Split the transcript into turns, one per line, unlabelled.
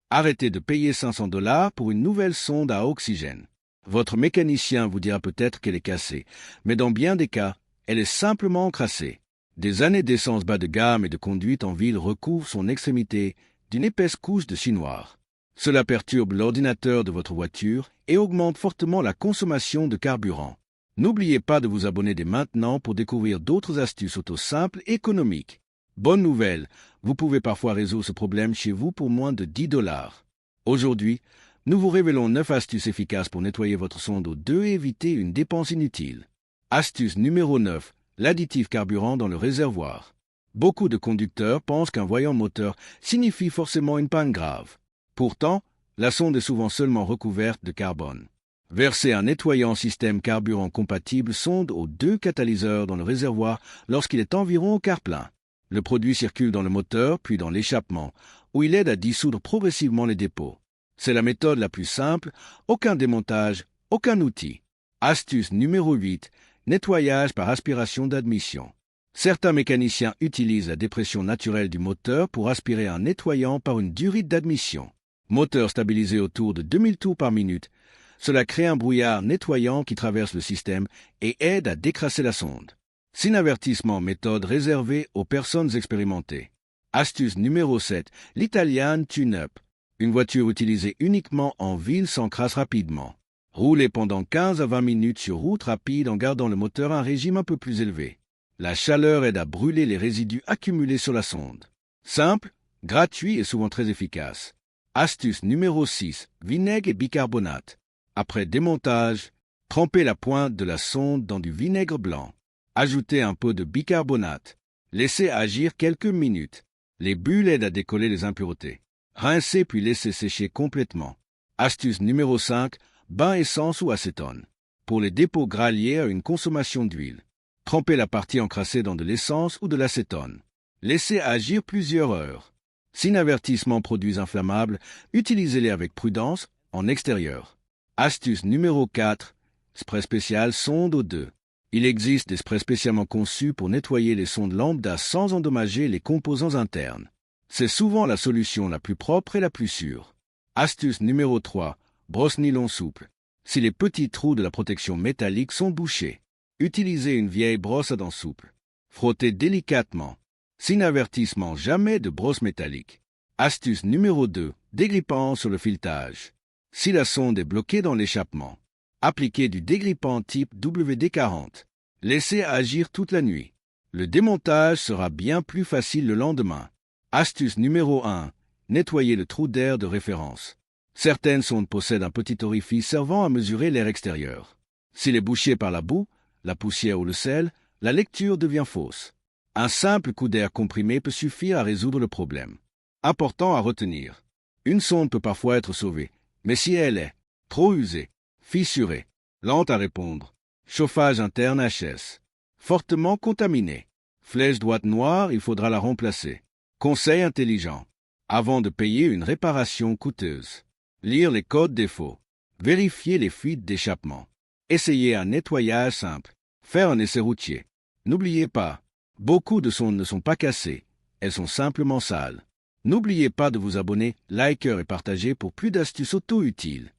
Arrêtez de payer 500 $ pour une nouvelle sonde à oxygène. Votre mécanicien vous dira peut-être qu'elle est cassée, mais dans bien des cas, elle est simplement encrassée. Des années d'essence bas de gamme et de conduite en ville recouvrent son extrémité d'une épaisse couche de chie noire. Cela perturbe l'ordinateur de votre voiture et augmente fortement la consommation de carburant. N'oubliez pas de vous abonner dès maintenant pour découvrir d'autres astuces auto simples et économiques. Bonne nouvelle, vous pouvez parfois résoudre ce problème chez vous pour moins de 10 $. Aujourd'hui, nous vous révélons 9 astuces efficaces pour nettoyer votre sonde O2 et éviter une dépense inutile. Astuce numéro 9. L'additif carburant dans le réservoir. Beaucoup de conducteurs pensent qu'un voyant moteur signifie forcément une panne grave. Pourtant, la sonde est souvent seulement recouverte de carbone. Versez un nettoyant système carburant compatible sonde aux 2 catalyseurs dans le réservoir lorsqu'il est environ au quart plein. Le produit circule dans le moteur puis dans l'échappement, où il aide à dissoudre progressivement les dépôts. C'est la méthode la plus simple, aucun démontage, aucun outil. Astuce numéro 8. Nettoyage par aspiration d'admission. Certains mécaniciens utilisent la dépression naturelle du moteur pour aspirer un nettoyant par une durite d'admission. Moteur stabilisé autour de 2000 tours par minute, cela crée un brouillard nettoyant qui traverse le système et aide à décrasser la sonde. Sin avertissement, méthode réservée aux personnes expérimentées. Astuce numéro 7. L'Italian Tune-Up. Une voiture utilisée uniquement en ville s'encrasse rapidement. Roulez pendant 15 à 20 minutes sur route rapide en gardant le moteur à un régime un peu plus élevé. La chaleur aide à brûler les résidus accumulés sur la sonde. Simple, gratuit et souvent très efficace. Astuce numéro 6. Vinaigre et bicarbonate. Après démontage, trempez la pointe de la sonde dans du vinaigre blanc. Ajoutez un peu de bicarbonate. Laissez agir quelques minutes. Les bulles aident à décoller les impuretés. Rincez puis laissez sécher complètement. Astuce numéro 5. Bain essence ou acétone. Pour les dépôts gras liés à une consommation d'huile, trempez la partie encrassée dans de l'essence ou de l'acétone. Laissez agir plusieurs heures. Si avertissement produits inflammables, utilisez-les avec prudence en extérieur. Astuce numéro 4. Spray spécial sonde O2. Il existe des sprays spécialement conçus pour nettoyer les sondes lambda sans endommager les composants internes. C'est souvent la solution la plus propre et la plus sûre. Astuce numéro 3. Brosse nylon souple. Si les petits trous de la protection métallique sont bouchés, utilisez une vieille brosse à dents souple. Frottez délicatement. Sin avertissement, jamais de brosse métallique. Astuce numéro 2. Dégrippant sur le filetage. Si la sonde est bloquée dans l'échappement, appliquez du dégrippant type WD-40. Laissez agir toute la nuit. Le démontage sera bien plus facile le lendemain. Astuce numéro 1. Nettoyez le trou d'air de référence. Certaines sondes possèdent un petit orifice servant à mesurer l'air extérieur. S'il est bouché par la boue, la poussière ou le sel, la lecture devient fausse. Un simple coup d'air comprimé peut suffire à résoudre le problème. Important à retenir. Une sonde peut parfois être sauvée, mais si elle est trop usée, fissurée, lente à répondre, chauffage interne HS, fortement contaminée, flèche droite noire, il faudra la remplacer. Conseil intelligent. Avant de payer une réparation coûteuse, lire les codes défauts, vérifier les fuites d'échappement, essayez un nettoyage simple, faire un essai routier. N'oubliez pas, beaucoup de sondes ne sont pas cassées, elles sont simplement sales. N'oubliez pas de vous abonner, liker et partager pour plus d'astuces auto utiles.